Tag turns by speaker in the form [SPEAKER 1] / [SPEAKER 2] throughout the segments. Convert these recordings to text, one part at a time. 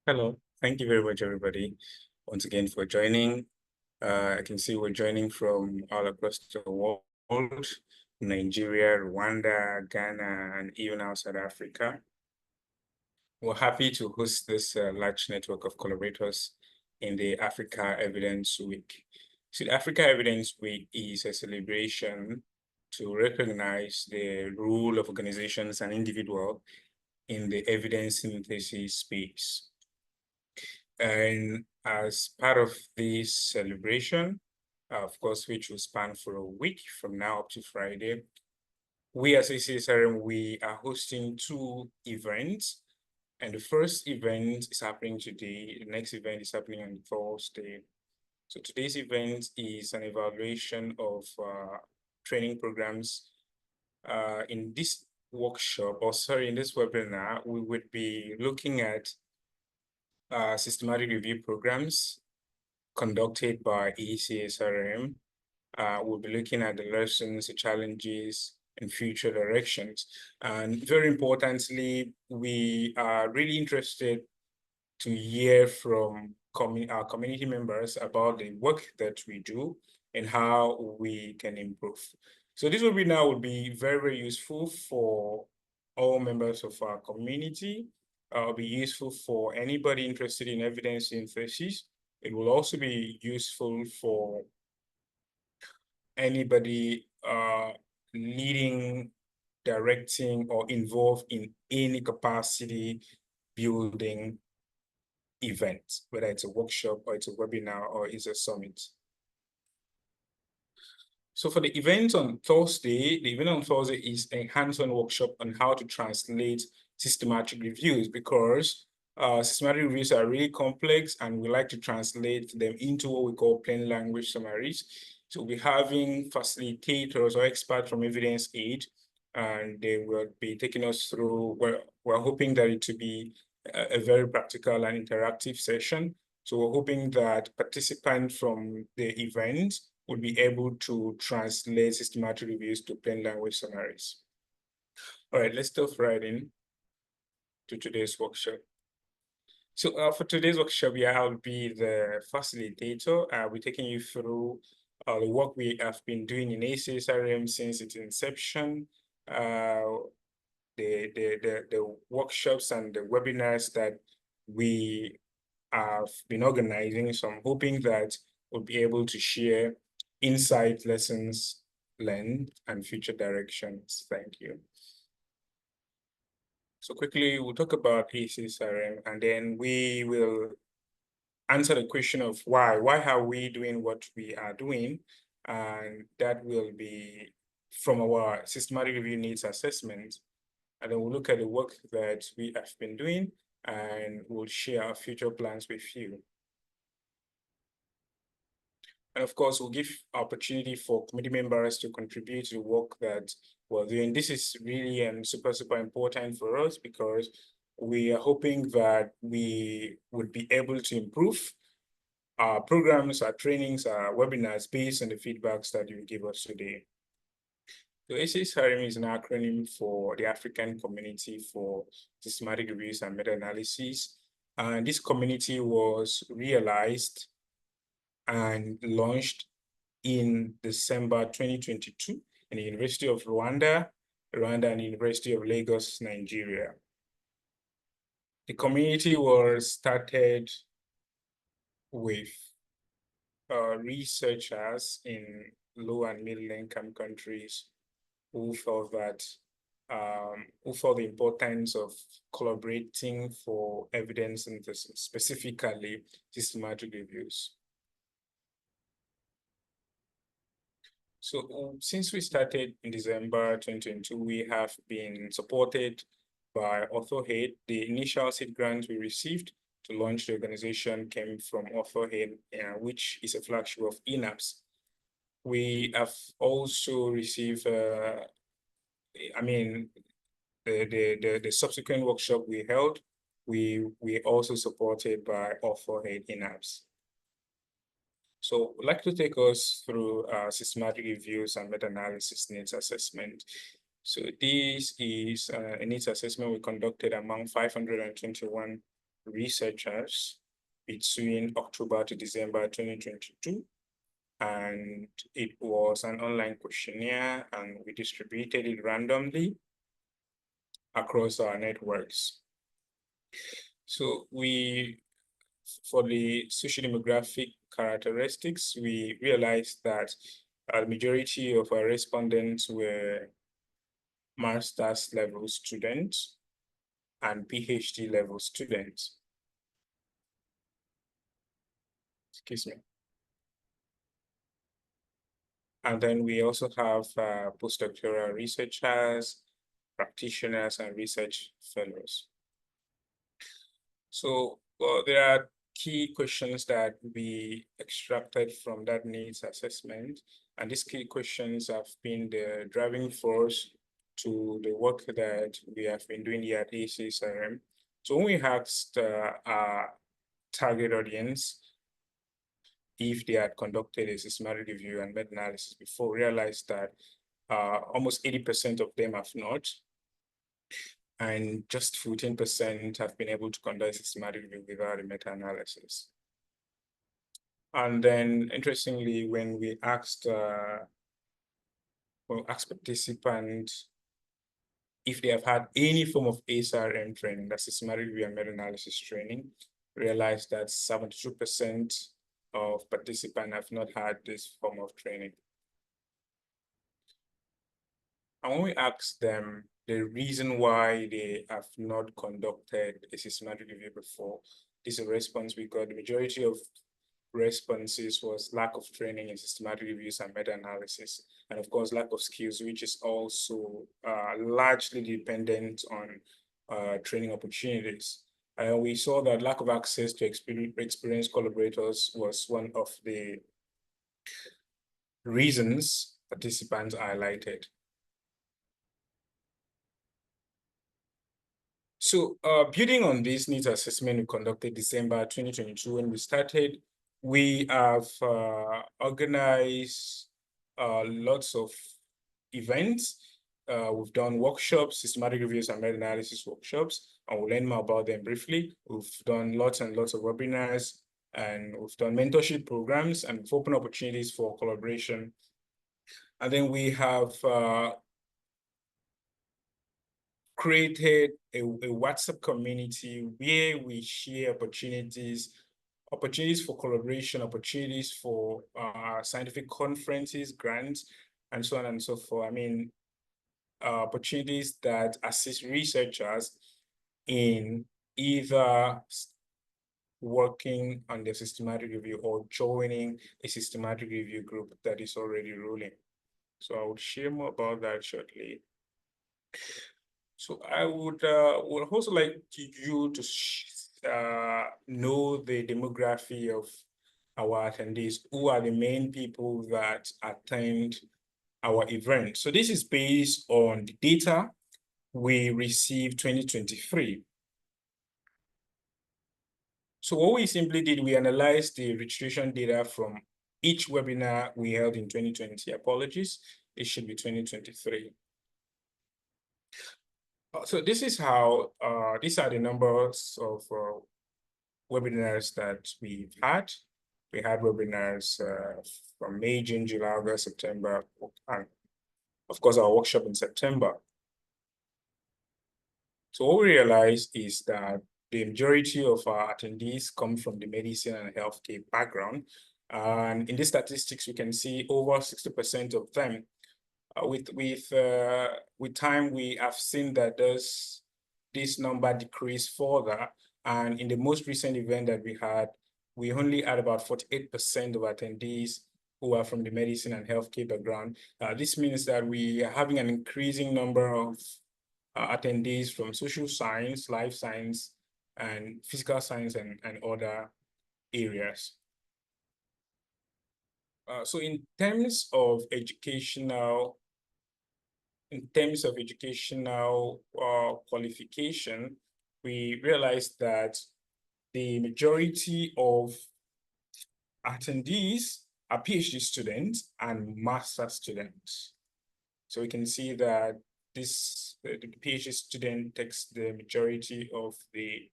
[SPEAKER 1] Hello, thank you very much, everybody, once again for joining. I can see we're joining from all across the world, Nigeria, Rwanda, Ghana, and even outside Africa. We're happy to host this large network of collaborators in the Africa Evidence Week. So the Africa Evidence Week is a celebration to recognize the role of organizations and individuals in the evidence synthesis space. And as part of this celebration, of course, which will span for a week from now up to Friday, we as ACSRM, we are hosting two events. And the first event is happening today. The next event is happening on Thursday. So today's event is an evaluation of training programs. In this workshop, or sorry, in this webinar, we would be looking at systematic review programs conducted by ACSRM. We'll be looking at the lessons, the challenges, and future directions. And very importantly, we are really interested to hear from our community members about the work that we do and how we can improve. So this webinar will be very, very useful for all members of our community. It'll be useful for anybody interested in evidence synthesis. It will also be useful for anybody leading, directing, or involved in any capacity building event, whether it's a workshop or it's a webinar or it's a summit. So for the event on Thursday, is a hands-on workshop on how to translate systematic reviews, because systematic reviews are really complex and we like to translate them into what we call plain language summaries. So we'll be having facilitators or experts from Evidence Aid, and they will be taking us through, we're hoping that it will be a very practical and interactive session. So we're hoping that participants from the event would be able to translate systematic reviews to plain language summaries. All right, let's dive right in to today's workshop. So for today's workshop, I'll be the facilitator. We're taking you through the work we have been doing in ACSRM since its inception, the workshops and the webinars that we have been organizing. So I'm hoping that we'll be able to share insight, lessons learned, and future directions. Thank you. So quickly, we'll talk about ACSRM, and then we will answer the question of why. Why are we doing what we are doing? And that will be from our systematic review needs assessment. And then we'll look at the work that we have been doing, and we'll share our future plans with you. And of course, we'll give opportunity for committee members to contribute to the work that we're doing. This is really super, super important for us because we are hoping that we would be able to improve our programs, our trainings, our webinars based on the feedbacks that you give us today. So ACSRM is an acronym for the African Community for Systematic Reviews and Meta-Analysis. And this community was realized and launched in December 2022 in the University of Rwanda and the University of Lagos, Nigeria. The community was started with researchers in low and middle income countries who felt that who felt the importance of collaborating for evidence synthesis, specifically systematic reviews. So since we started in December 2022, we have been supported by AuthorAid. The initial seed grant we received to launch the organization came from AuthorAid, which is a flagship of ENAPS. We have also received, the subsequent workshop we held, we also supported by AuthorAid ENAPS. So I'd like to take us through systematic reviews and meta-analysis needs assessment. So this is a needs assessment we conducted among 521 researchers between October to December 2022. And it was an online questionnaire, and we distributed it randomly across our networks. So for the social demographic characteristics, we realized that a majority of our respondents were master's level students and PhD level students. Excuse me. And then we also have postdoctoral researchers, practitioners, and research fellows. So there are key questions that we extracted from that needs assessment. And these key questions have been the driving force to the work that we have been doing here at ACSRM. So when we asked our target audience if they had conducted a systematic review and meta-analysis before, realized that almost 80% of them have not, and just 14% have been able to conduct a systematic review without a meta-analysis. And then, interestingly, when we asked participants if they have had any form of ASRM training, that's systematic review and meta-analysis training, realized that 72% of participants have not had this form of training. And when we asked them the reason why they have not conducted a systematic review before, this is a response we got. The majority of responses was lack of training in systematic reviews and meta-analysis, and of course, lack of skills, which is also largely dependent on training opportunities. We saw that lack of access to experienced collaborators was one of the reasons participants highlighted. So building on this needs assessment we conducted December 2022 when we started, we have organized lots of events. We've done workshops, systematic reviews and meta-analysis workshops, and we'll learn more about them briefly. We've done lots and lots of webinars, and we've done mentorship programs, and we've opened opportunities for collaboration. And then we have created a WhatsApp community where we share opportunities for collaboration, opportunities for scientific conferences, grants, and so on and so forth. I mean, opportunities that assist researchers in either working on the systematic review or joining a systematic review group that is already rolling. So I will share more about that shortly. So I would also like you to know the demography of our attendees. Who are the main people that attend our event? So this is based on the data we received 2023. So what we simply did, we analyzed the registration data from each webinar we held in 2020. Apologies, it should be 2023. So this is how, these are the numbers of webinars that we've had. We had webinars from May, June, July, August, September, and of course our workshop in September. So what we realized is that the majority of our attendees come from the medicine and healthcare background. And in these statistics, we can see over 60% of them. With time, we have seen that this number decrease further. And in the most recent event that we had, we only had about 48% of attendees who are from the medicine and healthcare background. This means that we are having an increasing number of attendees from social science, life science, and physical science and other areas. So in terms of educational qualification, we realized that the majority of attendees are PhD students and master students. So we can see that the PhD student takes the majority of the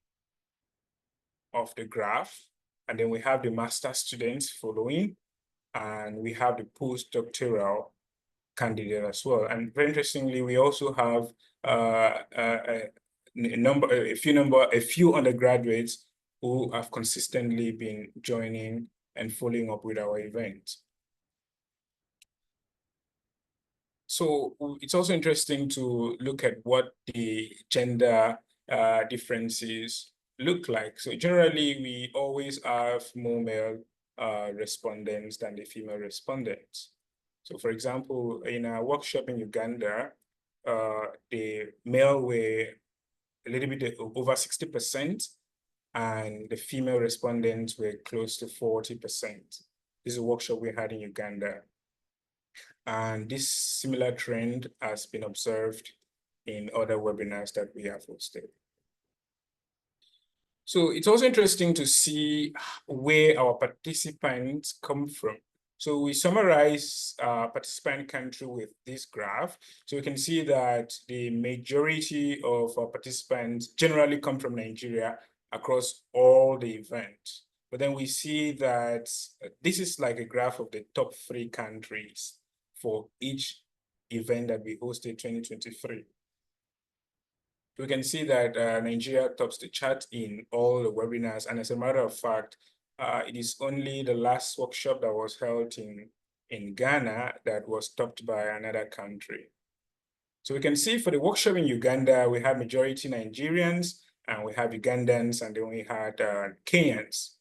[SPEAKER 1] of the graph, and then we have the master students following, and we have the postdoctoral candidate as well. And very interestingly, we also have a few undergraduates who have consistently been joining and following up with our event. So it's also interesting to look at what the gender differences look like. So generally, we always have more male respondents than the female respondents. So for example, in a workshop in Uganda, the male were a little bit over 60%, and the female respondents were close to 40%. This is a workshop we had in Uganda. And this similar trend has been observed in other webinars that we have hosted. So it's also interesting to see where our participants come from. So we summarize participant country with this graph. So we can see that the majority of our participants generally come from Nigeria across all the events. But then we see that this is like a graph of the top 3 countries for each event that we hosted 2023. We can see that Nigeria tops the chart in all the webinars. And as a matter of fact, it is only the last workshop that was held in Ghana that was topped by another country. So we can see for the workshop in Uganda, we had majority Nigerians, and we have Ugandans, and then we had Kenyans.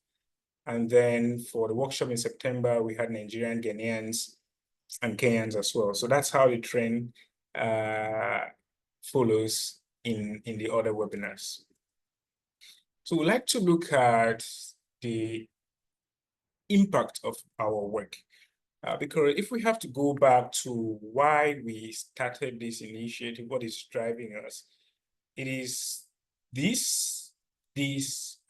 [SPEAKER 1] And then for the workshop in September, we had Nigerian, Ghanaians, and Kenyans as well. So that's how the trend follows in the other webinars. So we'd like to look at the impact of our work. Because if we have to go back to why we started this initiative, what is driving us, it is this,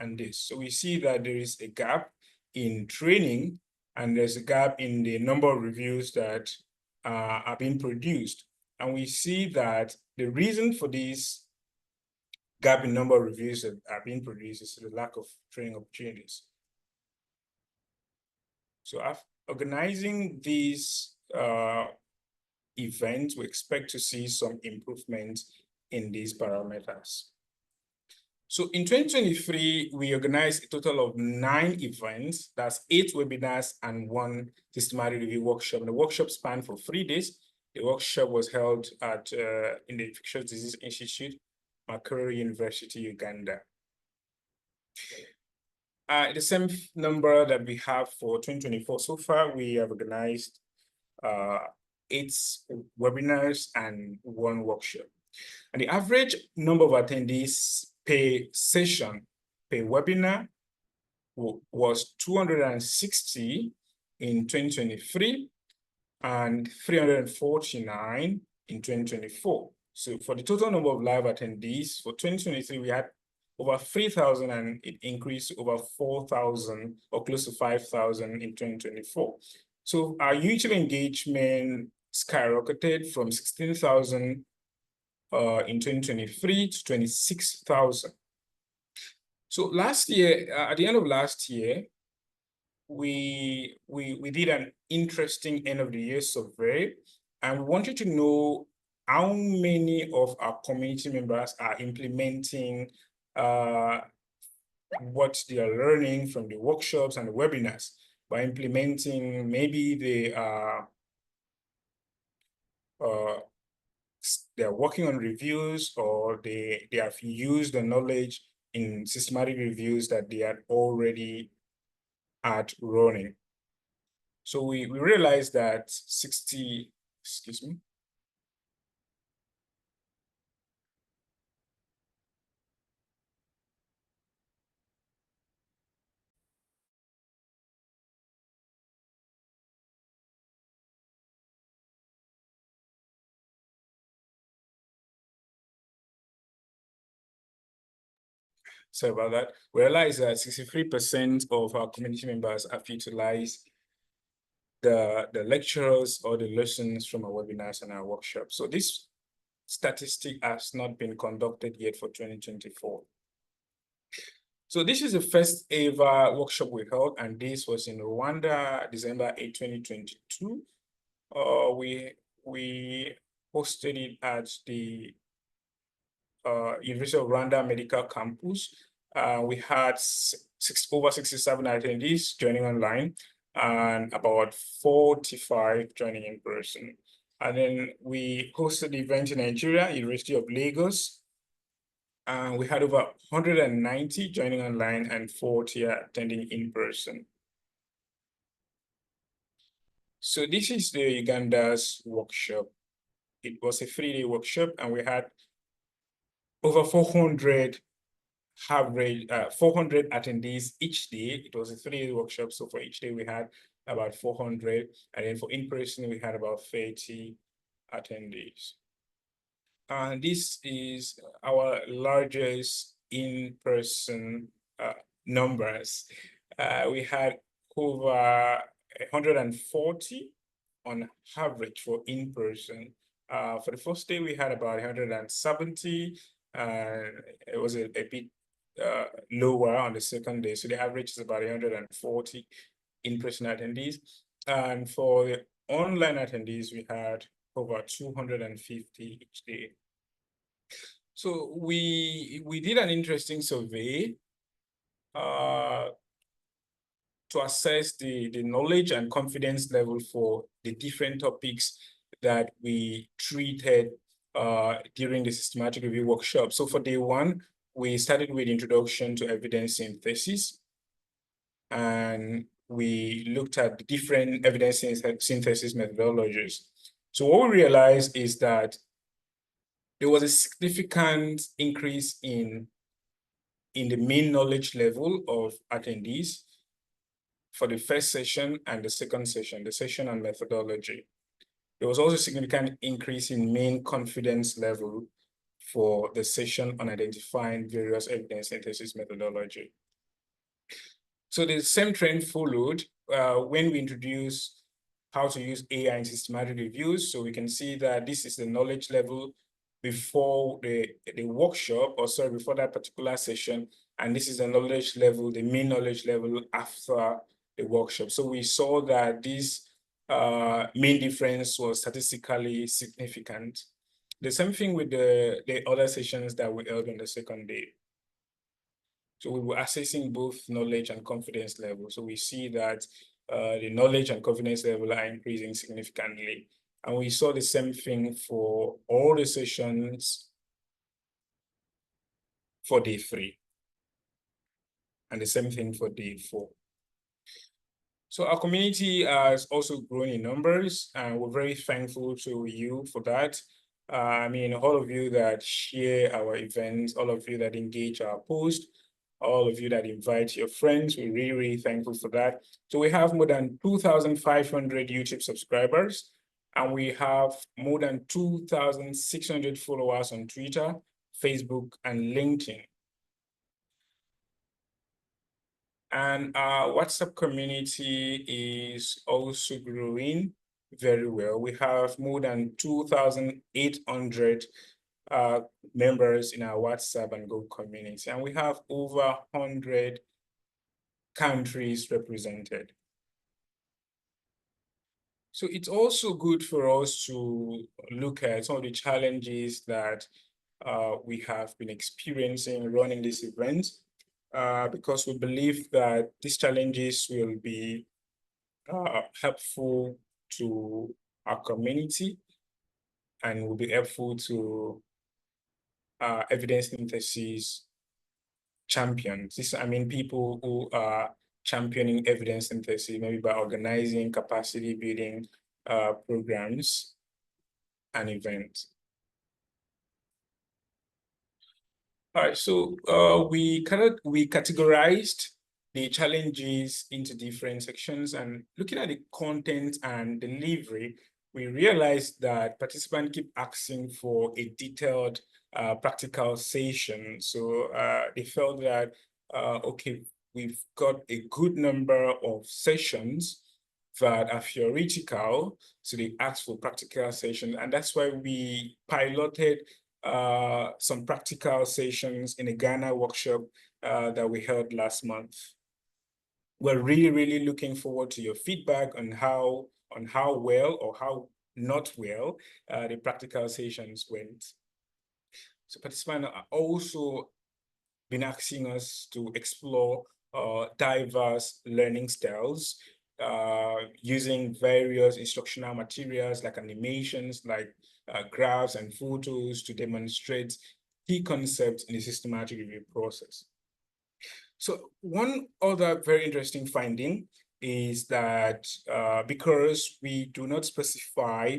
[SPEAKER 1] and this. So we see that there is a gap in training, and there's a gap in the number of reviews that are being produced. And we see that the reason for this gap in number of reviews that are being produced is the lack of training opportunities. So after organizing these events, we expect to see some improvement in these parameters. So in 2023, we organized a total of 9 events. That's 8 webinars and 1 systematic review workshop. And the workshop spanned for 3 days. The workshop was held at in the Infectious Disease Institute, Makerere University, Uganda. The same number that we have for 2024 so far, we have organized 8 webinars and 1 workshop. And the average number of attendees per session, per webinar, was 260 in 2023 and 349 in 2024. So for the total number of live attendees, for 2023, we had over 3,000, and it increased to over 4,000 or close to 5,000 in 2024. So our YouTube engagement skyrocketed from 16,000 in 2023 to 26,000. So last year, at the end of last year, we did an interesting end of the year survey, and we wanted to know how many of our community members are implementing what they are learning from the workshops and the webinars by implementing maybe they're working on reviews, or they have used the knowledge in systematic reviews that they had already had running. So we realized that 60, excuse me. Sorry about that. We realized that 63% of our community members have utilized the lectures or the lessons from our webinars and our workshops. So this statistic has not been conducted yet for 2024. So this is the first ever workshop we held, and this was in Rwanda, December 8, 2022. We hosted it at the University of Rwanda Medical Campus. We had over 67 attendees joining online and about 45 joining in person. And then we hosted the event in Nigeria, University of Lagos. And we had over 190 joining online and 40 attending in person. So this is the Uganda's workshop. It was a 3-day workshop, and we had over 400 attendees each day. It was a 3-day workshop, so for each day we had about 400, and then for in-person we had about 30 attendees. And this is our largest in-person numbers. We had over 140 on average for in-person. For the first day, we had about 170. It was a bit lower on the second day. So the average is about 140 in-person attendees. And for the online attendees, we had over 250 each day. So we did an interesting survey to assess the knowledge and confidence level for the different topics that we treated during the systematic review workshop. So for day one, we started with introduction to evidence synthesis, and we looked at the different evidence synthesis methodologies. So what we realized is that there was a significant increase in the mean knowledge level of attendees for the first session and the second session, the session on methodology. There was also a significant increase in mean confidence level for the session on identifying various evidence synthesis methodology. So the same trend followed when we introduced how to use AI in systematic reviews. So we can see that this is the knowledge level before the workshop, or sorry, before that particular session. And this is the knowledge level, the mean knowledge level after the workshop. So we saw that this mean difference was statistically significant. The same thing with the other sessions that we held on the second day. So we were assessing both knowledge and confidence level. So we see that the knowledge and confidence level are increasing significantly. And we saw the same thing for all the sessions for day 3. And the same thing for day 4. So our community has also grown in numbers, and we're very thankful to you for that. I mean, all of you that share our events, all of you that engage our post, all of you that invite your friends, we're really, really thankful for that. So we have more than 2,500 YouTube subscribers, and we have more than 2,600 followers on Twitter, Facebook, and LinkedIn. And our WhatsApp community is also growing very well. We have more than 2,800 members in our WhatsApp and Go community, and we have over 100 countries represented. So it's also good for us to look at some of the challenges that we have been experiencing running this event, because we believe that these challenges will be helpful to our community and will be helpful to evidence synthesis champions. I mean, people who are championing evidence synthesis, maybe by organizing capacity building programs and events. All right, so we categorized the challenges into different sections, and looking at the content and delivery, we realized that participants keep asking for a detailed practical session. So they felt that, okay, we've got a good number of sessions that are theoretical, so they asked for practical sessions, and that's why we piloted some practical sessions in a Ghana workshop that we held last month. We're really looking forward to your feedback on how well or how not well the practical sessions went. So participants are also been asking us to explore diverse learning styles using various instructional materials like animations, like graphs and photos to demonstrate key concepts in the systematic review process. So one other very interesting finding is that because we do not specify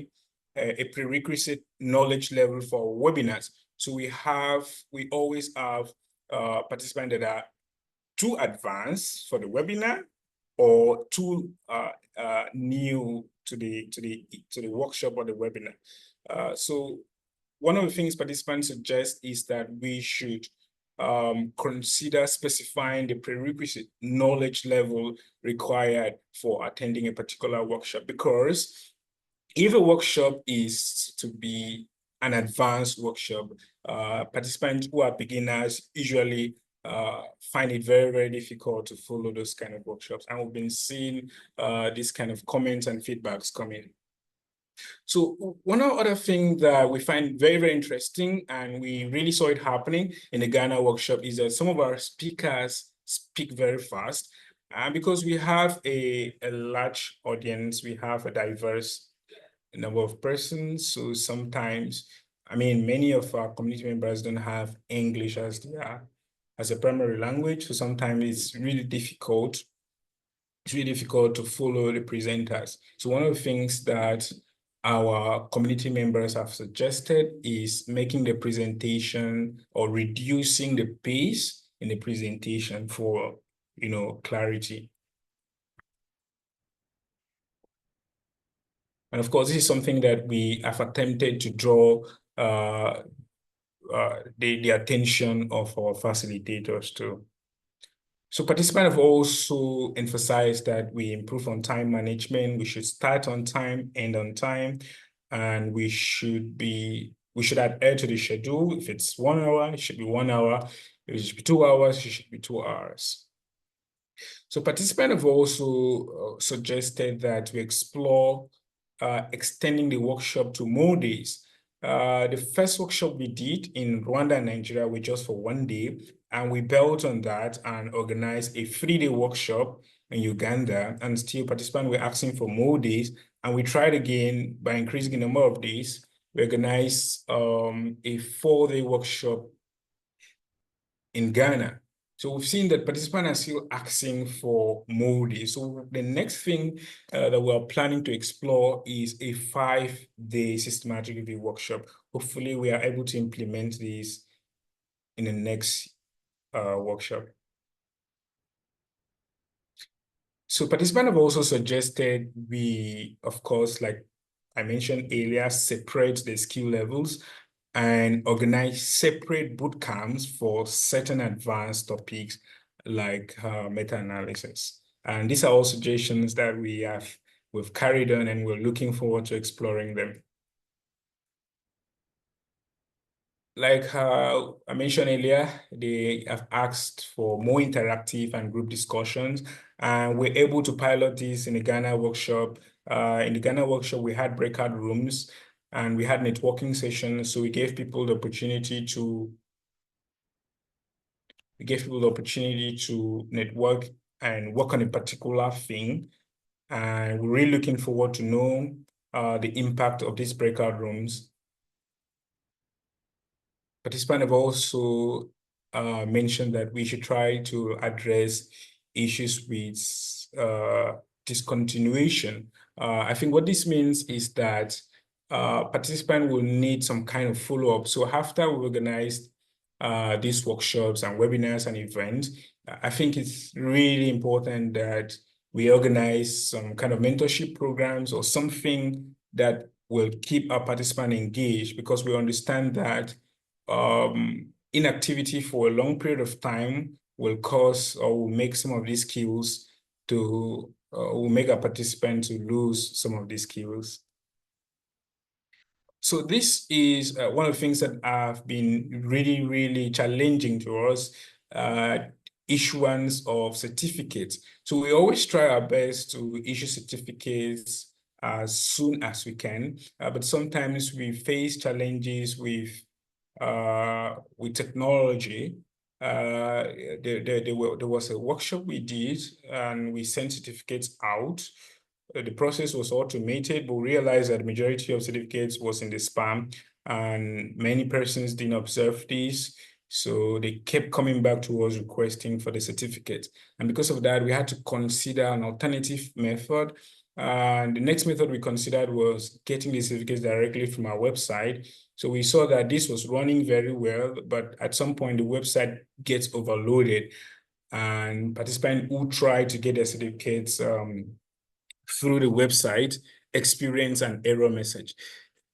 [SPEAKER 1] a prerequisite knowledge level for webinars, so we always have participants that are too advanced for the webinar or too new to the workshop or the webinar. So one of the things participants suggest is that we should consider specifying the prerequisite knowledge level required for attending a particular workshop, because if a workshop is to be an advanced workshop, participants who are beginners usually find it very difficult to follow those kind of workshops. And we've been seeing these kind of comments and feedbacks coming. So one other thing that we find very interesting, and we really saw it happening in the Ghana workshop, is that some of our speakers speak very fast. And because we have a large audience, we have a diverse number of persons. So sometimes, I mean, many of our community members don't have English as a primary language. So sometimes it's really difficult. It's really difficult to follow the presenters. So one of the things that our community members have suggested is making the presentation or reducing the pace in the presentation for, clarity. And of course, this is something that we have attempted to draw the attention of our facilitators to. So participants have also emphasized that we improve on time management. We should start on time, end on time, and we should adhere to the schedule. If it's 1 hour, it should be 1 hour. If it should be 2 hours, it should be 2 hours. So participants have also suggested that we explore extending the workshop to more days. The first workshop we did in Rwanda and Nigeria was just for 1 day, and we built on that and organized a 3-day workshop in Uganda, and still participants were asking for more days, and we tried again by increasing the number of days. We organized a 4-day workshop in Ghana. So we've seen that participants are still asking for more days. So the next thing that we're planning to explore is a 5-day systematic review workshop. Hopefully we are able to implement this in the next workshop. So participants have also suggested we, of course, like I mentioned earlier, separate the skill levels and organize separate boot camps for certain advanced topics like meta-analysis. And these are all suggestions that we've carried on, and we're looking forward to exploring them. Like I mentioned earlier, they have asked for more interactive and group discussions, and we're able to pilot this in the Ghana workshop. In the Ghana workshop, we had breakout rooms and we had networking sessions. So we gave people the opportunity to network and work on a particular thing. And we're really looking forward to know the impact of these breakout rooms. Participants have also mentioned that we should try to address issues with discontinuation. I think what this means is that participants will need some kind of follow-up. So after we organized these workshops and webinars and events, I think it's really important that we organize some kind of mentorship programs or something that will keep our participants engaged, because we understand that inactivity for a long period of time will cause or will make some of these skills will make our participants to lose some of these skills. So this is one of the things that have been really, really challenging to us, issuance of certificates. So we always try our best to issue certificates as soon as we can, but sometimes we face challenges with technology. There was a workshop we did and we sent certificates out. The process was automated, but we realized that the majority of certificates was in the spam and many persons didn't observe this. So they kept coming back to us requesting for the certificate. And because of that, we had to consider an alternative method. And the next method we considered was getting the certificates directly from our website. So we saw that this was running very well, but at some point the website gets overloaded and participants who try to get their certificates through the website experience an error message.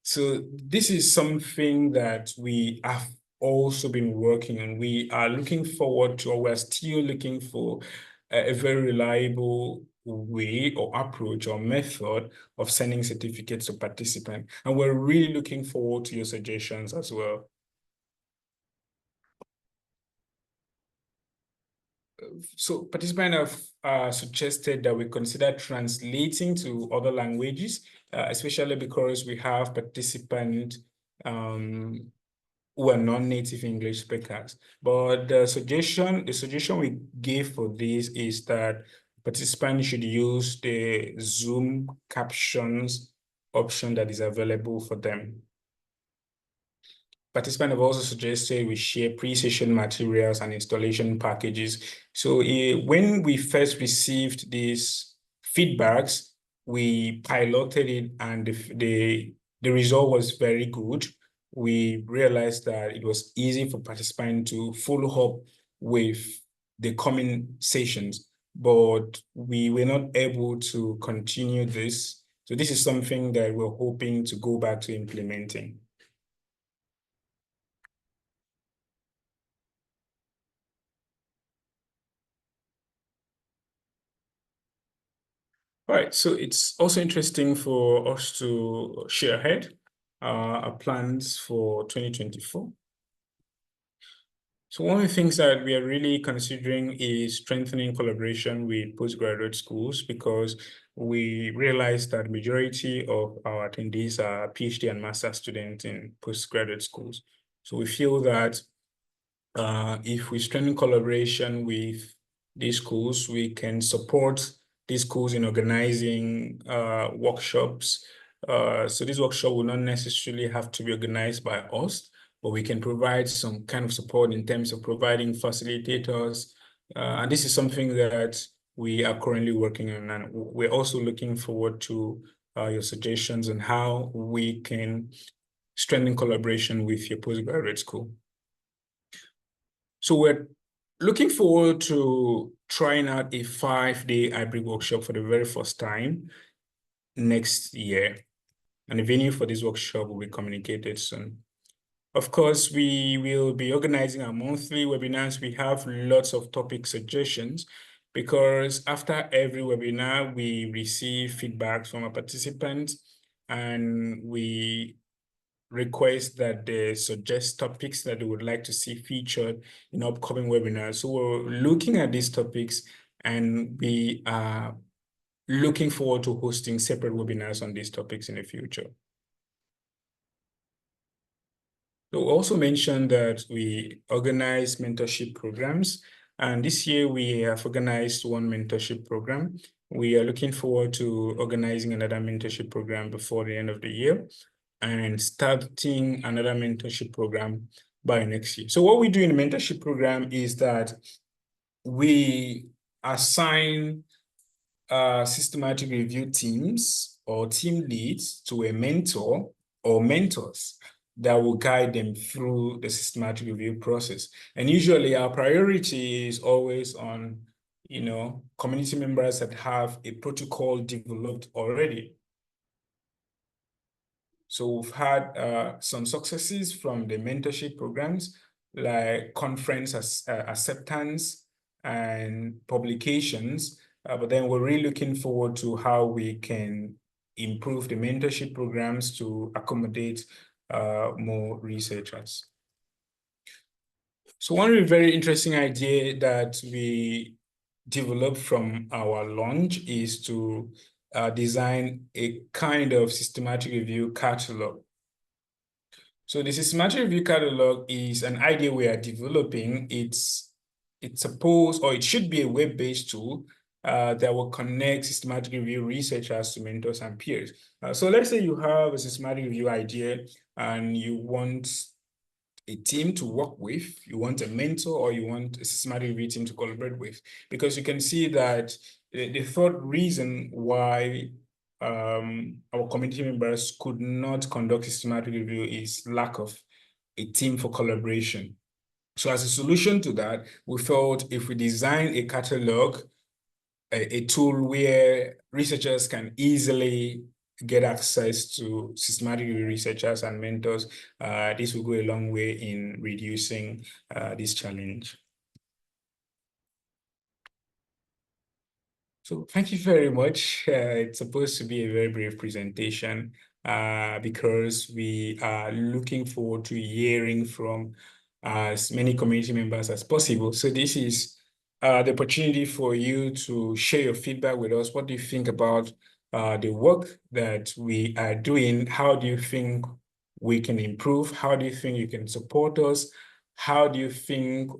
[SPEAKER 1] So this is something that we have also been working on. We are looking forward to, or we're still looking for a very reliable way or approach or method of sending certificates to participants. And we're really looking forward to your suggestions as well. So participants have suggested that we consider translating to other languages, especially because we have participants who are non-native English speakers. But the suggestion we gave for this is that participants should use the Zoom captions option that is available for them. Participants have also suggested we share pre-session materials and installation packages. So when we first received these feedbacks, we piloted it and the result was very good. We realized that it was easy for participants to follow up with the coming sessions, but we were not able to continue this. So this is something that we're hoping to go back to implementing. All right, so it's also interesting for us to share ahead our plans for 2024. So one of the things that we are really considering is strengthening collaboration with postgraduate schools because we realize that majority of our attendees are PhD and master students in postgraduate schools. So we feel that if we strengthen collaboration with these schools, we can support these schools in organizing workshops. So this workshop will not necessarily have to be organized by us, but we can provide some kind of support in terms of providing facilitators. And this is something that we are currently working on. And we're also looking forward to your suggestions on how we can strengthen collaboration with your postgraduate school. So we're looking forward to trying out a 5-day hybrid workshop for the very first time next year. And the venue for this workshop will be communicated soon. Of course, we will be organizing our monthly webinars. We have lots of topic suggestions because after every webinar, we receive feedback from our participants and we request that they suggest topics that they would like to see featured in upcoming webinars. So we're looking at these topics and we are looking forward to hosting separate webinars on these topics in the future. So we also mentioned that we organize mentorship programs. And this year we have organized one mentorship program. We are looking forward to organizing another mentorship program before the end of the year and starting another mentorship program by next year. So what we do in the mentorship program is that we assign systematic review teams or team leads to a mentor or mentors that will guide them through the systematic review process. And usually our priority is always on, community members that have a protocol developed already. So we've had some successes from the mentorship programs like conference acceptance and publications, but then we're really looking forward to how we can improve the mentorship programs to accommodate more researchers. So one very interesting idea that we developed from our launch is to design a kind of systematic review catalog. So the systematic review catalog is an idea we are developing. It's supposed, or it should be, a web-based tool that will connect systematic review researchers to mentors and peers. So let's say you have a systematic review idea and you want a team to work with, you want a mentor, or you want a systematic review team to collaborate with, because you can see that the third reason why our community members could not conduct systematic review is lack of a team for collaboration. So as a solution to that, we felt if we design a catalog, a tool where researchers can easily get access to systematic review researchers and mentors, this will go a long way in reducing this challenge. So thank you very much. It's supposed to be a very brief presentation because we are looking forward to hearing from as many community members as possible. So this is the opportunity for you to share your feedback with us. What do you think about the work that we are doing? How do you think we can improve? How do you think you can support us? How do you think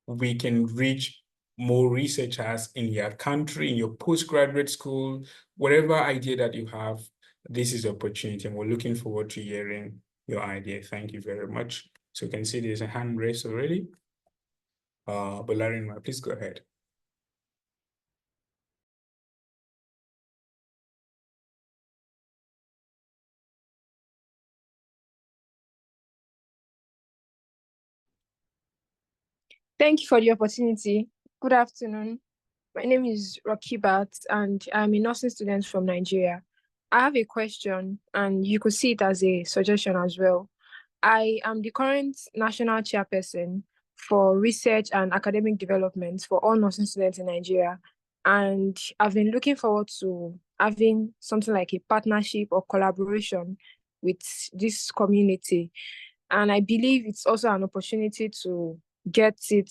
[SPEAKER 1] we can reach more researchers in your country, in your postgraduate school, whatever idea that you have? This is the opportunity, and we're looking forward to hearing your idea. Thank you very much. So you can see there's a hand raised already. Bolarin, please go ahead.
[SPEAKER 2] Thank you for the opportunity. Good afternoon. My name is Rakibat, and I'm a nursing student from Nigeria. I have a question, and you could see it as a suggestion as well. I am the current national chairperson for research and academic development for all nursing students in Nigeria. And I've been looking forward to having something like a partnership or collaboration with this community. And I believe it's also an opportunity to get it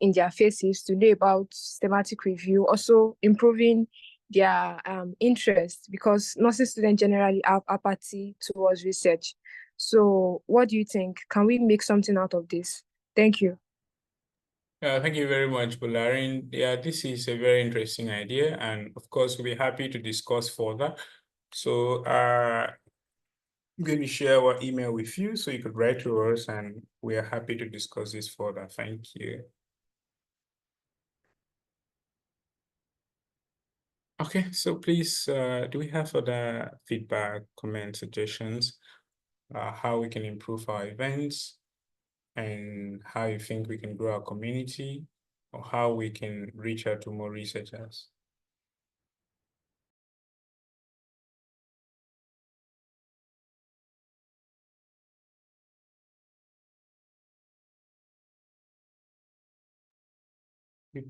[SPEAKER 2] in their faces to know about systematic review, also improving their interest, because nursing students generally have apathy towards research. So what do you think? Can we make something out of this? Thank you.
[SPEAKER 1] Thank you very much, Bolarin. Yeah, this is a very interesting idea, and of course, we'll be happy to discuss further. So I'm going to share our email with you so you could write to us, and we are happy to discuss this further. Thank you. Okay, so please, do we have other feedback, comments, suggestions, how we can improve our events, and how you think we can grow our community, or how we can reach out to more researchers?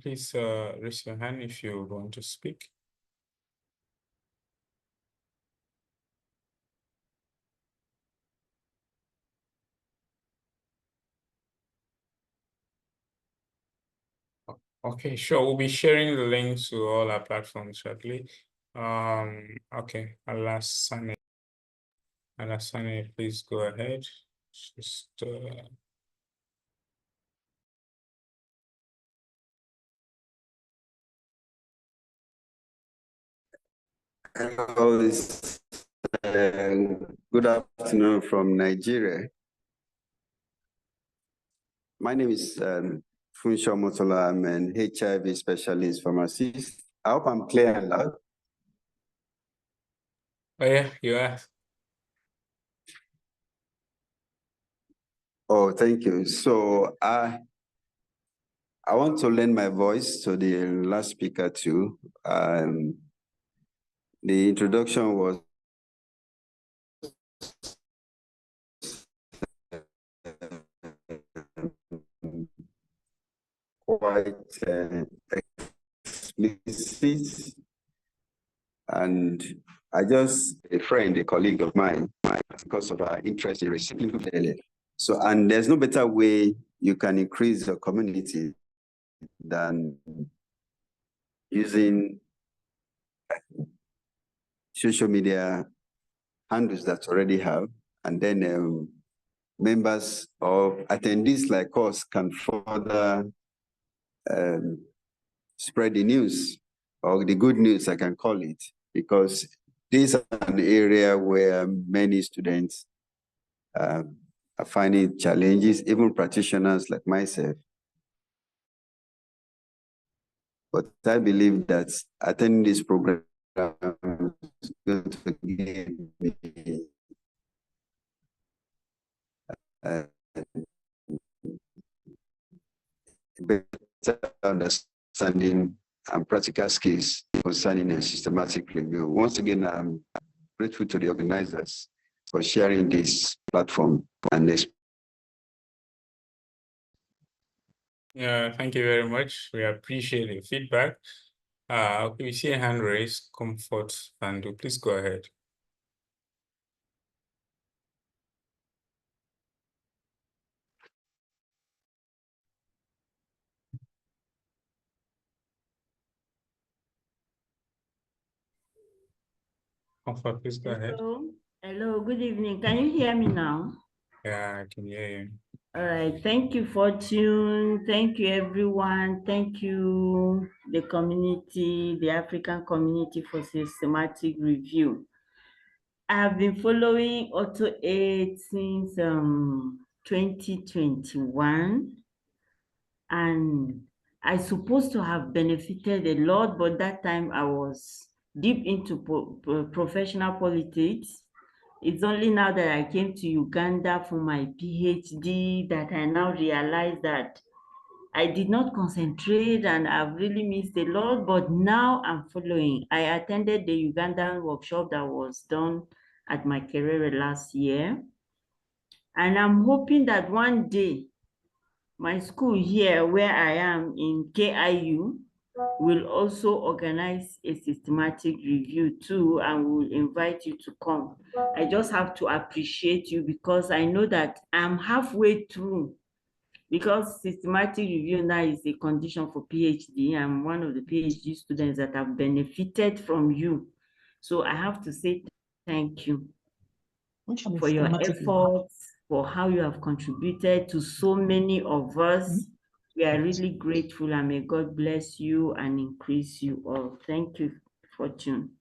[SPEAKER 1] Please raise your hand if you want to speak. Okay, sure. We'll be sharing the link to all our platforms shortly. Okay, Alassane, please go ahead. Just
[SPEAKER 3] Hello, good afternoon from Nigeria. My name is Funsho Motola. I'm an HIV specialist pharmacist. I hope I'm clear and loud.
[SPEAKER 1] Oh yeah, you are.
[SPEAKER 3] Oh, thank you. So I want to lend my voice to the last speaker too. The introduction was quite explicit, And a friend, a colleague of mine, because of our interest in recycling. So, and there's no better way you can increase your community than using social media handles that already have, and then members or attendees like us can further spread the news, or the good news, I can call it, because this is an area where many students are finding challenges, even practitioners like myself. But I believe that attending this program is going to give me better understanding and practical skills concerning a systematic review. Once again, I'm grateful to the organizers for sharing this platform and this.
[SPEAKER 1] Yeah, thank you very much. We appreciate the feedback. We see a hand raised. Comfort Fandu, please go ahead. Comfort, please go ahead.
[SPEAKER 4] Hello, good evening. Can you hear me now?
[SPEAKER 1] Yeah, I can hear you.
[SPEAKER 4] All right, thank you, Fortune. Thank you, everyone. Thank you, the community, the African community, for systematic review. I have been following AutoAid since 2021, and I supposed to have benefited a lot, but that time I was deep into professional politics. It's only now that I came to Uganda for my PhD that I now realize that I did not concentrate and I've really missed a lot, but now I'm following. I attended the Ugandan workshop that was done at Makerere last year. And I'm hoping that one day my school here where I am in KIU will also organize a systematic review too, and will invite you to come. I just have to appreciate you because I know that I'm halfway through, because systematic review now is a condition for PhD. I'm one of the PhD students that have benefited from you. So I have to say thank you for your efforts, for how you have contributed to so many of us. We are really grateful, and may God bless you and increase you all. Thank you, Fortune.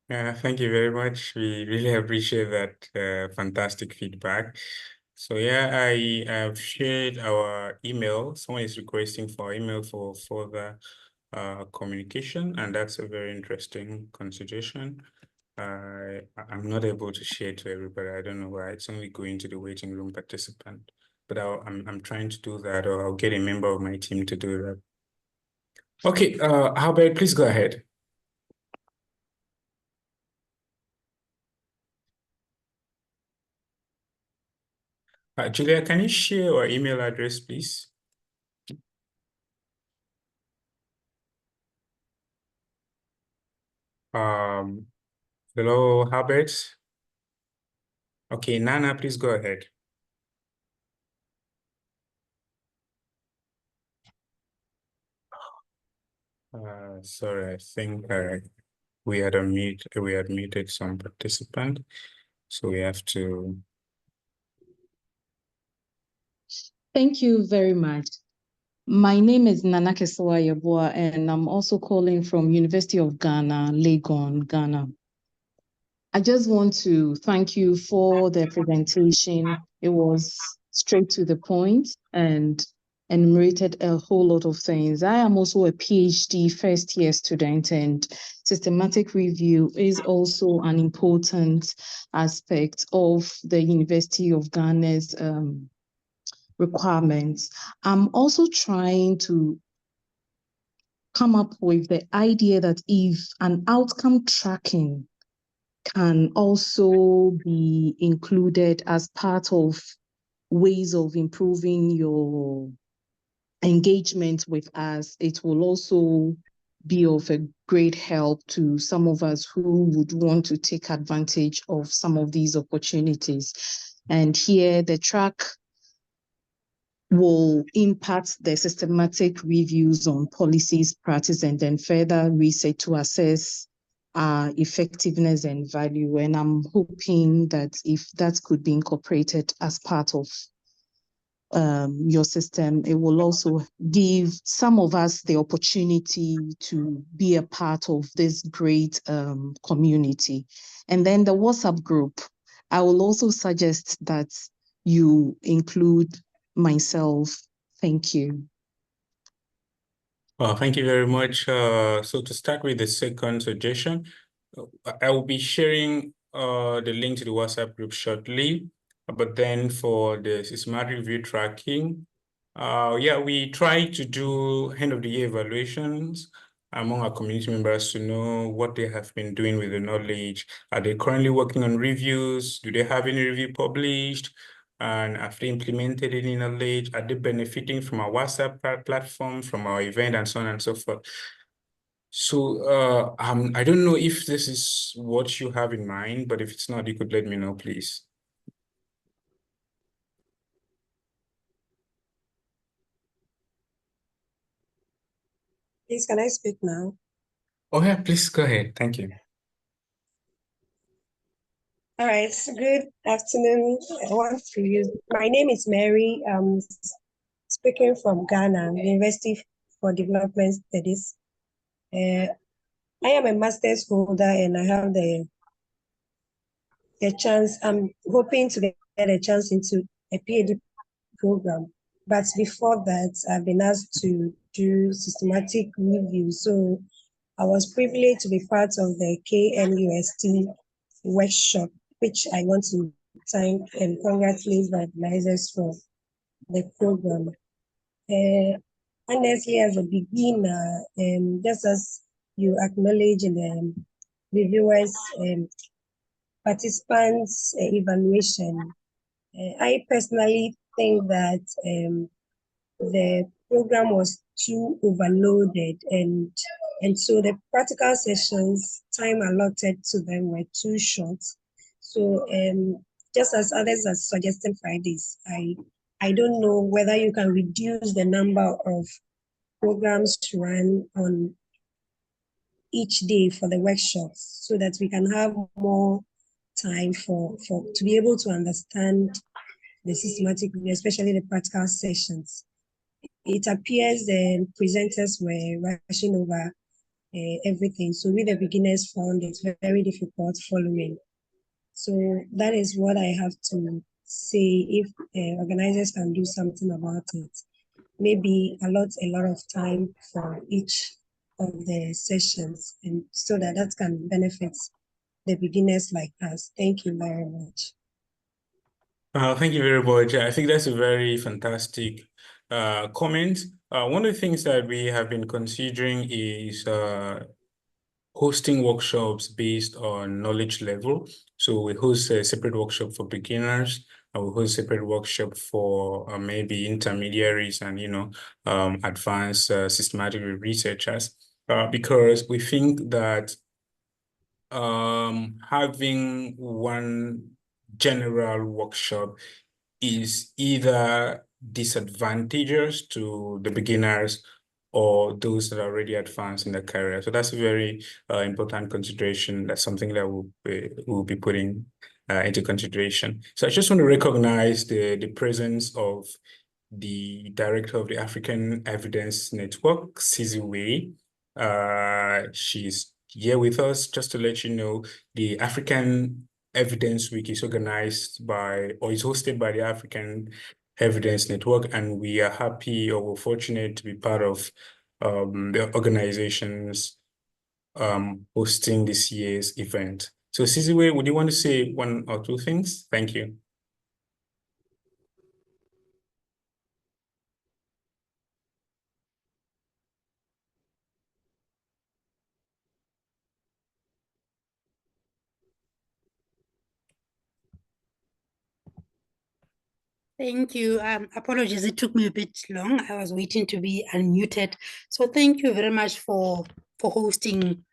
[SPEAKER 1] Thank you very much. We really appreciate that fantastic feedback. So yeah, I have shared our email. Someone is requesting for our email for further communication, and that's a very interesting consideration. I'm not able to share to everybody. I don't know why. It's only going to the waiting room participant. But I'm trying to do that, or I'll get a member of my team to do that. Okay, Albert, please go ahead. Julia, can you share our email address, please? Hello, Albert. Okay, Nana, please go ahead. Sorry, I think we had muted some participant, so we have to.
[SPEAKER 5] Thank you very much. My name is Nana Kesewa Yeboah, and I'm also calling from University of Ghana, Legon, Ghana. I just want to thank you for the presentation. It was straight to the point and enumerated a whole lot of things. I am also a PhD first year student, and systematic review is also an important aspect of the University of Ghana's requirements. I'm also trying to come up with the idea that if an outcome tracking can also be included as part of ways of improving your engagement with us, it will also be of a great help to some of us who would want to take advantage of some of these opportunities. And here the track will impact the systematic reviews on policies, practice, and then further research to assess effectiveness and value. And I'm hoping that if that could be incorporated as part of your system, it will also give some of us the opportunity to be a part of this great community. And then the WhatsApp group, I will also suggest that you include myself. Thank you.
[SPEAKER 1] Well, thank you very much. So to start with the second suggestion, I will be sharing the link to the WhatsApp group shortly. But then for the systematic review tracking, yeah, we try to do end of the year evaluations among our community members to know what they have been doing with the knowledge. Are they currently working on reviews? Do they have any review published? And have they implemented any knowledge? Are they benefiting from our WhatsApp platform, from our event, and so on and so forth? So I don't know if this is what you have in mind, but if it's not, you could let me know, please.
[SPEAKER 6] Please, can I speak now?
[SPEAKER 1] Oh yeah, please go ahead. Thank you.
[SPEAKER 6] All right, good afternoon. My name is Mary. I'm speaking from Ghana, University for Development Studies. I am a master's holder and I have the chance, I'm hoping to get a chance into a PhD program. But before that, I've been asked to do systematic review. So I was privileged to be part of the KNUST workshop, which I want to thank and congratulate the organizers for the program. Honestly, as a beginner, just as you acknowledge in the reviewers' participants' evaluation, I personally think that the program was too overloaded, and so the practical sessions, time allotted to them were too short. So just as others are suggesting Fridays, I don't know whether you can reduce the number of programs to run on each day for the workshops so that we can have more time for to be able to understand the systematic, especially the practical sessions. It appears the presenters were rushing over everything. So we, the beginners, found it very difficult following. So that is what I have to say. If organizers can do something about it, maybe allot a lot of time for each of the sessions, and so that can benefit the beginners like us. Thank you very much.
[SPEAKER 1] Thank you very much. I think that's a very fantastic comment. One of the things that we have been considering is hosting workshops based on knowledge level. So we host a separate workshop for beginners, and we host a separate workshop for maybe intermediaries and, advanced systematic researchers, because we think that having one general workshop is either disadvantageous to the beginners or those that are already advanced in their career. So that's a very important consideration. That's something that we'll be putting into consideration. So I just want to recognize the presence of the director of the African Evidence Network, Siziwe. She's here with us. Just to let you know, the African Evidence Week is organized by, or is hosted by the African Evidence Network, and we are happy, or we're fortunate to be part of the organizations hosting this year's event. So Siziwe, would you want to say one or two things? Thank you.
[SPEAKER 7] Thank you. Apologies, it took me a bit long. I was waiting to be unmuted. So thank you very much for for hosting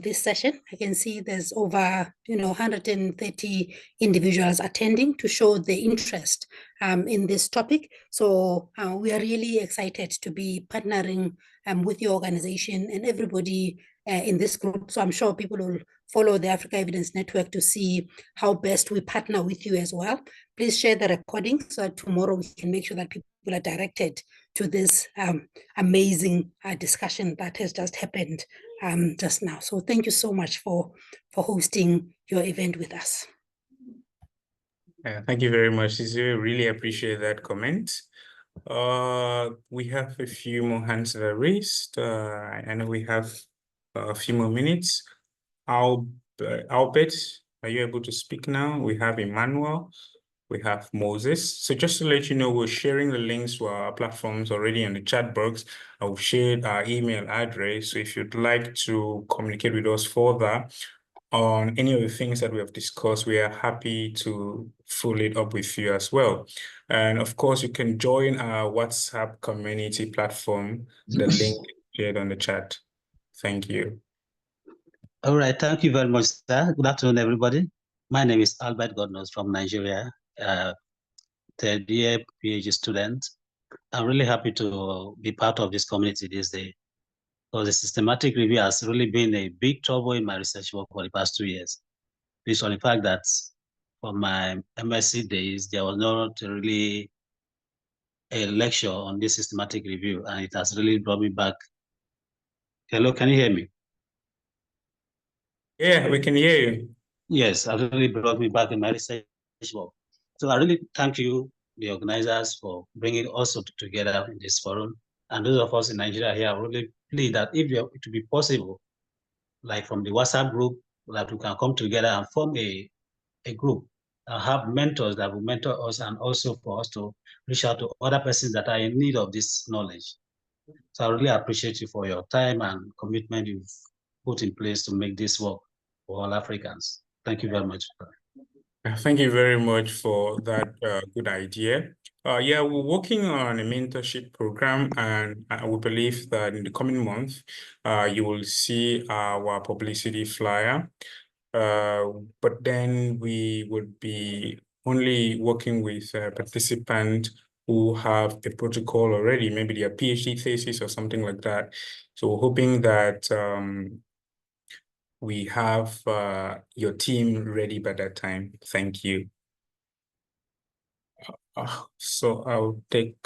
[SPEAKER 7] this session. I can see there's over 130 individuals attending to show the interest in this topic. So we are really excited to be partnering with your organization and everybody in this group. So I'm sure people will follow the Africa Evidence Network to see how best we partner with you as well. Please share the recording so that tomorrow we can make sure that people are directed to this amazing discussion that has just happened just now. So thank you so much for hosting your event with us.
[SPEAKER 1] Thank you very much, Cecile. Really appreciate that comment. We have a few more hands that are raised. I know we have a few more minutes. Albert, are you able to speak now? We have Emmanuel. We have Moses. So just to let you know, we're sharing the links to our platforms already in the chat box. I've shared our email address. So if you'd like to communicate with us further on any of the things that we have discussed, we are happy to follow it up with you as well. And of course, you can join our WhatsApp community platform. The link is shared on the chat. Thank you.
[SPEAKER 8] All right, thank you very much, sir. Good afternoon, everybody. My name is Albert Godnos from Nigeria, third year PhD student. I'm really happy to be part of this community this day, because the systematic review has really been a big trouble in my research work for the past 2 years. Based on the fact that for my MSc days, there was not really a lecture on this systematic review, and it has really brought me back. Hello, can you hear me?
[SPEAKER 1] Yeah, we can hear you.
[SPEAKER 8] Yes, it really brought me back in my research work. So I really thank you, the organizers, for bringing us together in this forum. And those of us in Nigeria here, I really plead that if it would be possible, like from the WhatsApp group, that we can come together and form a group and have mentors that will mentor us, and also for us to reach out to other persons that are in need of this knowledge. So I really appreciate you for your time and commitment you've put in place to make this work for all Africans. Thank you very much.
[SPEAKER 1] Thank you very much for that good idea. Yeah, we're working on a mentorship program, and we believe that in the coming month, you will see our publicity flyer. But then we would be only working with participants who have a protocol already, maybe their PhD thesis or something like that. So we're hoping that we have your team ready by that time. Thank you. So I'll take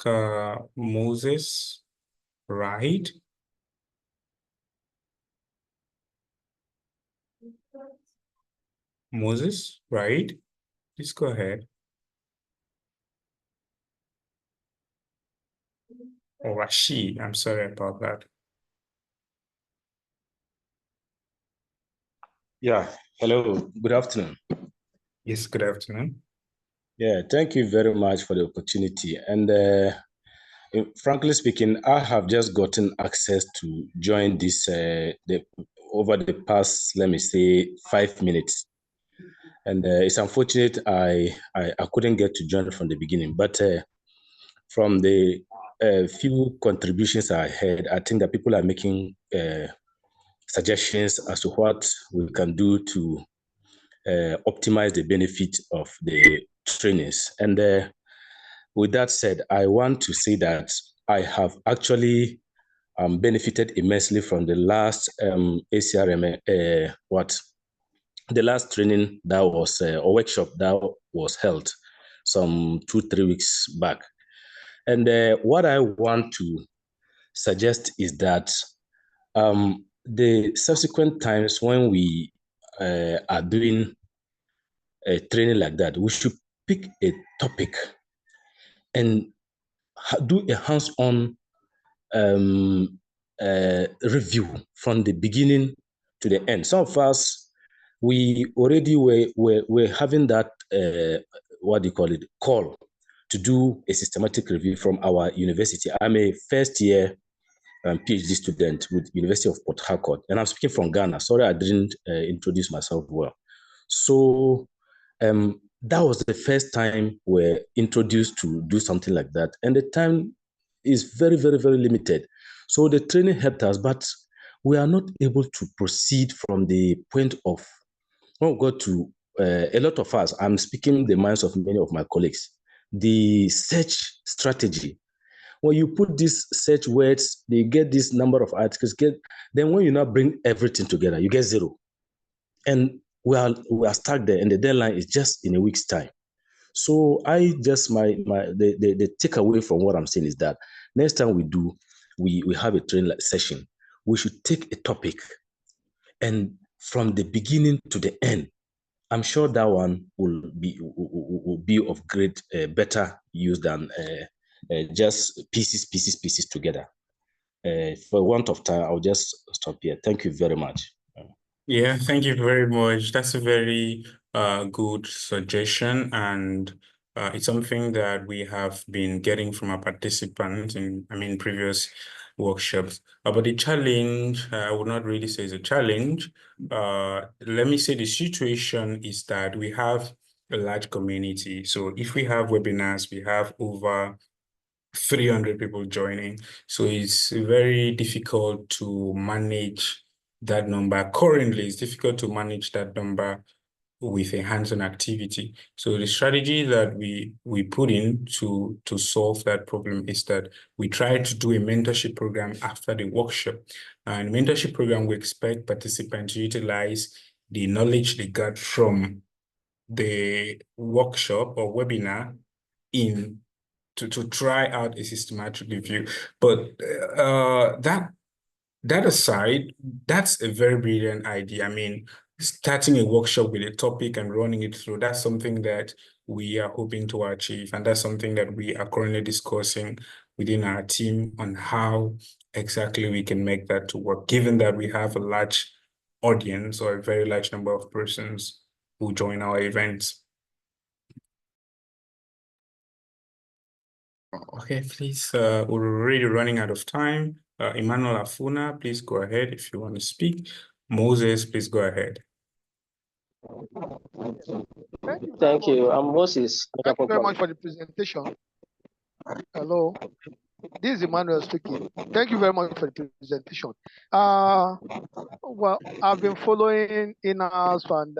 [SPEAKER 1] Moses, right? Moses, right? Please go ahead. Or Rashid, I'm sorry about that.
[SPEAKER 9] Yeah, hello, good afternoon.
[SPEAKER 1] Yes, good afternoon.
[SPEAKER 9] Yeah, thank you very much for the opportunity. And frankly speaking, I have just gotten access to join this over the past, let me say, 5 minutes. And it's unfortunate I couldn't get to join from the beginning, but from the few contributions I heard, I think that people are making suggestions as to what we can do to optimize the benefit of the trainings. And with that said, I want to say that I have actually benefited immensely from the last ACRM, the last training that was, or workshop that was held some 2-3 weeks back. And what I want to suggest is that the subsequent times when we are doing a training like that, we should pick a topic and do a hands-on review from the beginning to the end. Some of us, we already were having that, call to do a systematic review from our university. I'm a first-year PhD student with University of Port Harcourt, and I'm speaking from Ghana. Sorry, I didn't introduce myself well. So that was the first time we're introduced to do something like that. And the time is very, very, very limited. So the training helped us, but we are not able to proceed from the point of, when we got to a lot of us, I'm speaking the minds of many of my colleagues, the search strategy. When you put these search words, they get this number of articles, then when you now bring everything together, you get zero. And we are stuck there, and the deadline is just in a week's time. So I just, the takeaway from what I'm saying is that next time we have a training session, we should take a topic, and from the beginning to the end, I'm sure that one will be of great, better use than just pieces together. For want of time, I'll just stop here. Thank you very much.
[SPEAKER 1] Yeah, thank you very much. That's a very good suggestion, and it's something that we have been getting from our participants in, previous workshops. But the challenge, I would not really say it's a challenge. Let me say the situation is that we have a large community. So if we have webinars, we have over 300 people joining. So it's very difficult to manage that number. Currently, it's difficult to manage that number with a hands-on activity. So the strategy that we put in to solve that problem is that we try to do a mentorship program after the workshop. And mentorship program, we expect participants to utilize the knowledge they got from the workshop or webinar to try out a systematic review. But that aside, that's a very brilliant idea. Starting a workshop with a topic and running it through, that's something that we are hoping to achieve. And that's something that we are currently discussing within our team on how exactly we can make that to work, given that we have a large audience or a very large number of persons who join our events. Okay, please, we're already running out of time. Emmanuel Afuna, please go ahead if you want to speak. Moses, please go ahead.
[SPEAKER 10] Thank you. I'm Moses.
[SPEAKER 11] Thank you very much for the presentation. Hello, this is Emmanuel speaking. Thank you very much for the presentation. Well, I've been following in-house and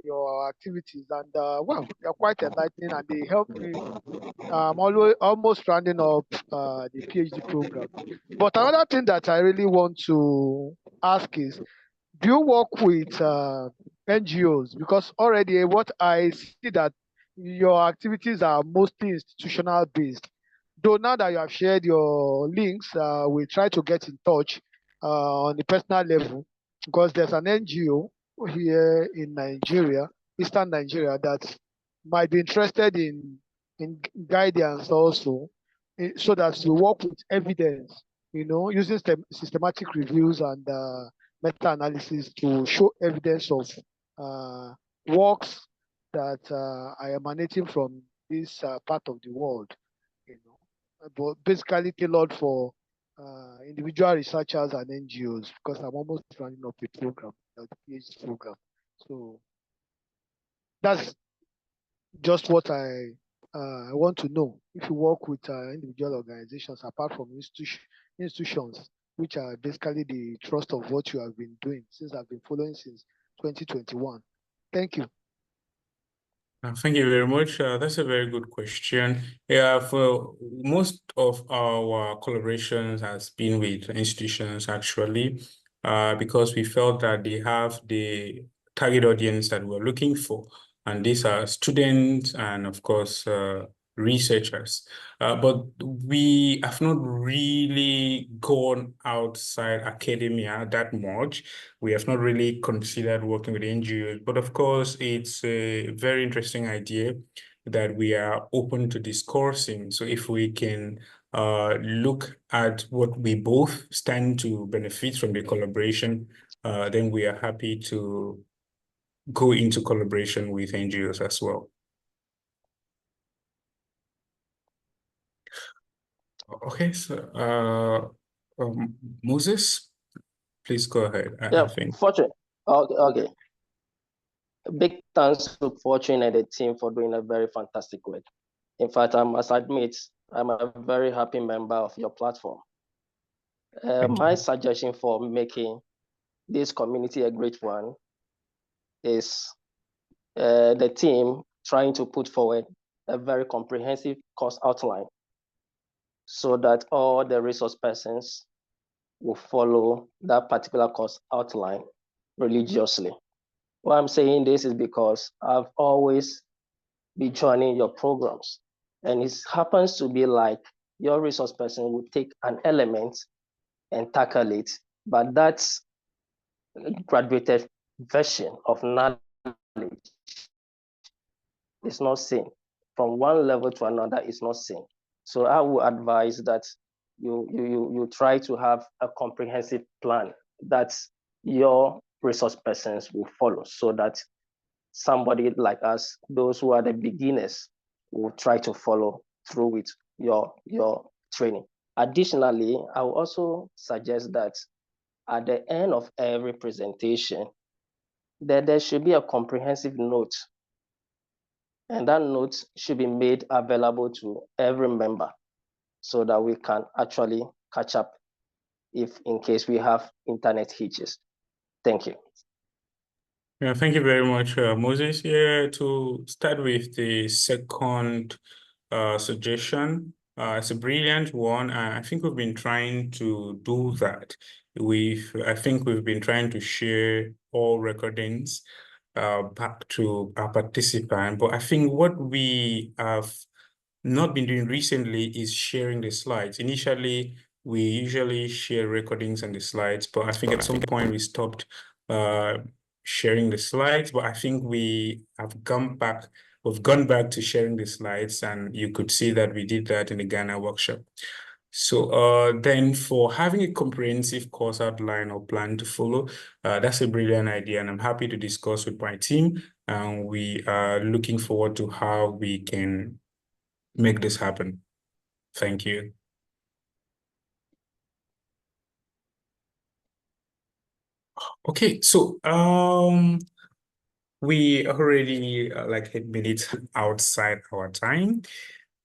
[SPEAKER 11] your activities, and well, they're quite enlightening, and they help me. I'm almost rounding up the PhD program. But another thing that I really want to ask is, do you work with NGOs? Because already what I see that your activities are mostly institutional based. Though now that you have shared your links, we try to get in touch on the personal level, because there's an NGO here in Nigeria, Eastern Nigeria, that might be interested in guidance also, so that you work with evidence, using systematic reviews and meta-analysis to show evidence of works that are emanating from this part of the world, but basically tailored for individual researchers and NGOs, because I'm almost running up a program, the PhD program. So that's just what I want to know. If you work with individual organizations apart from institutions, which are basically the thrust of what you have been doing since I've been following since 2021. Thank you.
[SPEAKER 1] Thank you very much. That's a very good question. Yeah, for most of our collaborations has been with institutions actually, because we felt that they have the target audience that we're looking for. And these are students and of course, researchers. But we have not really gone outside academia that much. We have not really considered working with NGOs, but of course, it's a very interesting idea that we are open to discussing. So if we can look at what we both stand to benefit from the collaboration, then we are happy to go into collaboration with NGOs as well. Okay, so Moses, please go ahead.
[SPEAKER 10] Yeah,
[SPEAKER 1] I think.
[SPEAKER 10] Fortune. Okay. Big thanks to Fortune and the team for doing a very fantastic work. In fact, I must admit, I'm a very happy member of your platform. My suggestion for making this community a great one is the team trying to put forward a very comprehensive course outline so that all the resource persons will follow that particular course outline religiously. Why I'm saying this is because I've always been joining your programs, and it happens to be like your resource person will take an element and tackle it, but that's graduated version of knowledge is not same. From one level to another is not same. So I would advise that you try to have a comprehensive plan that your resource persons will follow, so that somebody like us, those who are the beginners, will try to follow through with your training. Additionally, I will also suggest that at the end of every presentation, that there should be a comprehensive note, and that note should be made available to every member so that we can actually catch up if in case we have internet hitches. Thank you.
[SPEAKER 1] Yeah, thank you very much, Moses. Yeah, to start with the second suggestion, it's a brilliant one. I think we've been trying to do that. I think we've been trying to share all recordings back to our participant, but I think what we have not been doing recently is sharing the slides. Initially, we usually share recordings and the slides, but I think at some point we stopped sharing the slides, but I think we've gone back to sharing the slides, and you could see that we did that in the Ghana workshop. So then for having a comprehensive course outline or plan to follow, that's a brilliant idea, and I'm happy to discuss with my team, and we are looking forward to how we can make this happen. Thank you. Okay, so we already like 8 minutes outside our time.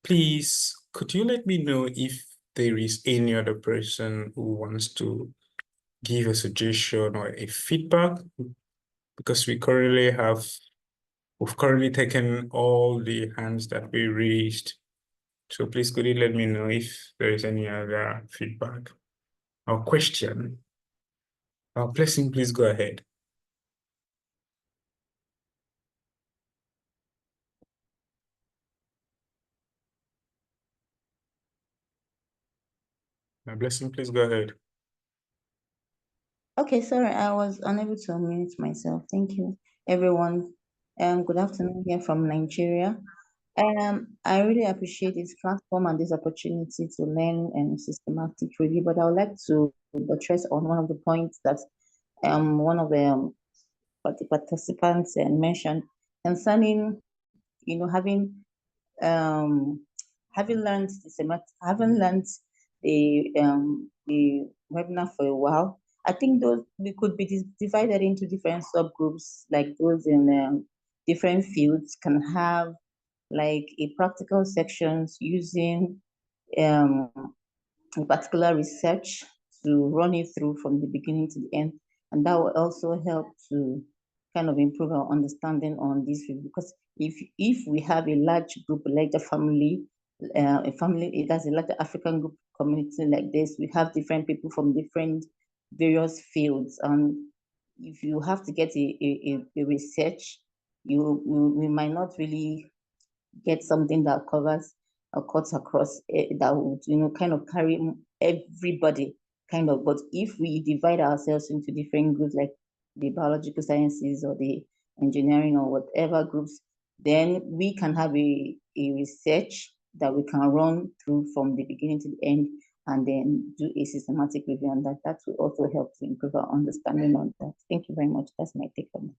[SPEAKER 1] Please, could you let me know if there is any other person who wants to give a suggestion or a feedback? Because we've currently taken all the hands that we raised. So please, could you let me know if there is any other feedback or question? Blessing, please go ahead. Blessing, please go ahead.
[SPEAKER 12] Okay, sorry, I was unable to unmute myself. Thank you, everyone. Good afternoon here from Nigeria. I really appreciate this platform and this opportunity to learn and systematic review, but I would like to buttress on one of the points that one of the participants mentioned concerning, having learned the webinar for a while. I think those we could be divided into different subgroups, like those in different fields can have like a practical sections using a particular research to run it through from the beginning to the end. And that will also help to kind of improve our understanding on this, because if we have a large group like the family, it has a large African group community like this, we have different people from different various fields, and if you have to get a research, we might not really get something that covers or cuts across that would kind of carry everybody kind of. But if we divide ourselves into different groups, like the biological sciences or the engineering or whatever groups, then we can have a research that we can run through from the beginning to the end, and then do a systematic review on that. That will also help to improve our understanding on that. Thank you very much. That's my take on it.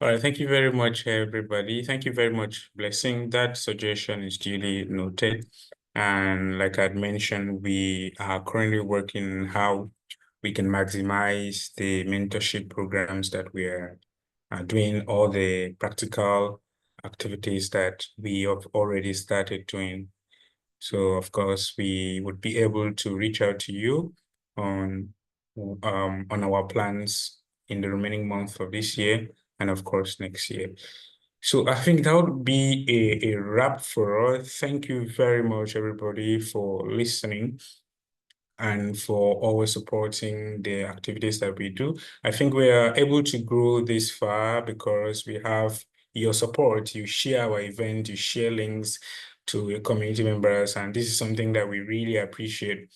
[SPEAKER 1] All right, thank you very much, everybody. Thank you very much, Blessing. That suggestion is duly noted. And like I'd mentioned, we are currently working how we can maximize the mentorship programs that we are doing, all the practical activities that we have already started doing. So of course, we would be able to reach out to you on our plans in the remaining month of this year and of course next year. So I think that would be a wrap for us. Thank you very much, everybody, for listening and for always supporting the activities that we do. I think we are able to grow this far because we have your support. You share our event, you share links to your community members, and this is something that we really appreciate.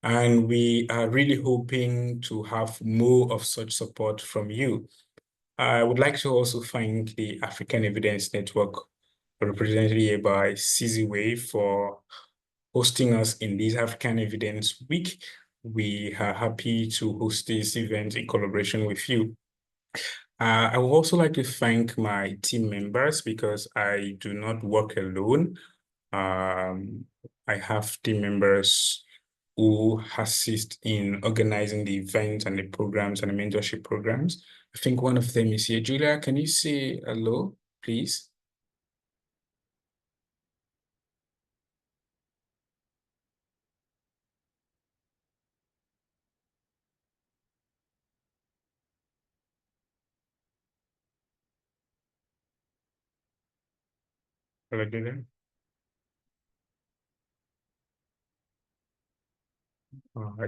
[SPEAKER 1] And we are really hoping to have more of such support from you. I would like to also thank the African Evidence Network, represented here by Sizwe, for hosting us in this African Evidence Week. We are happy to host this event in collaboration with you. I would also like to thank my team members because I do not work alone. I have team members who assist in organizing the events and the programs and the mentorship programs. I think one of them is here. Julia, can you say hello, please? Hello, Julia.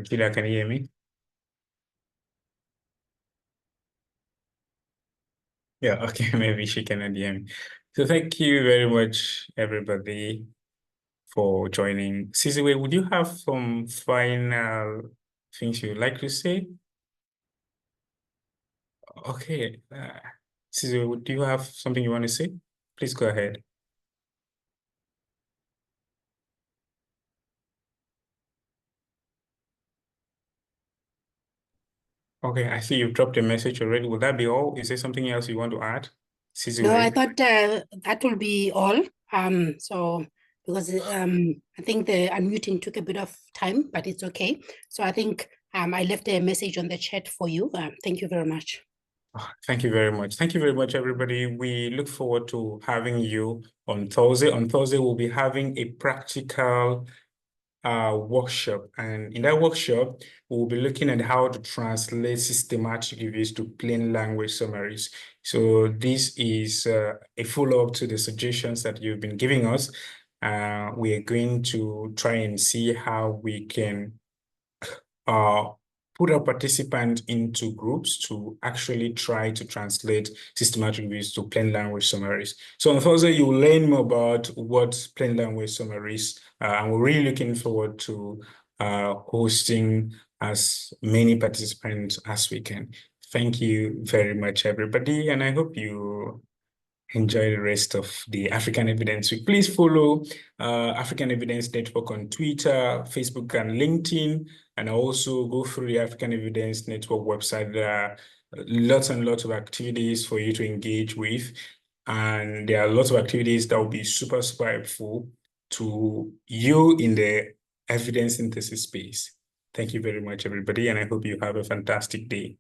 [SPEAKER 1] Julia, can you hear me? Yeah, okay, maybe she cannot hear me. So thank you very much, everybody, for joining. Sizwe, would you have some final things you'd like to say? Okay, Sizwe, do you have something you want to say? Please go ahead. Okay, I see you've dropped a message already. Will that be all? Is there something else you want to add? Sizwe?
[SPEAKER 7] No, I thought that will be all. So because I think the unmuting took a bit of time, but it's okay. So I think I left a message on the chat for you. Thank you very much.
[SPEAKER 1] Thank you very much. Thank you very much, everybody. We look forward to having you on Thursday. On Thursday, we'll be having a practical workshop. And in that workshop, we'll be looking at how to translate systematic reviews to plain language summaries. So this is a follow-up to the suggestions that you've been giving us. We are going to try and see how we can put our participants into groups to actually try to translate systematic reviews to plain language summaries. So on Thursday, you will learn more about what plain language summaries are, and we're really looking forward to hosting as many participants as we can. Thank you very much, everybody, and I hope you enjoy the rest of the African Evidence Week. Please follow African Evidence Network on Twitter, Facebook, and LinkedIn, and also go through the African Evidence Network website. There are lots and lots of activities for you to engage with, and there are lots of activities that will be super, super helpful to you in the evidence synthesis space. Thank you very much, everybody, and I hope you have a fantastic day.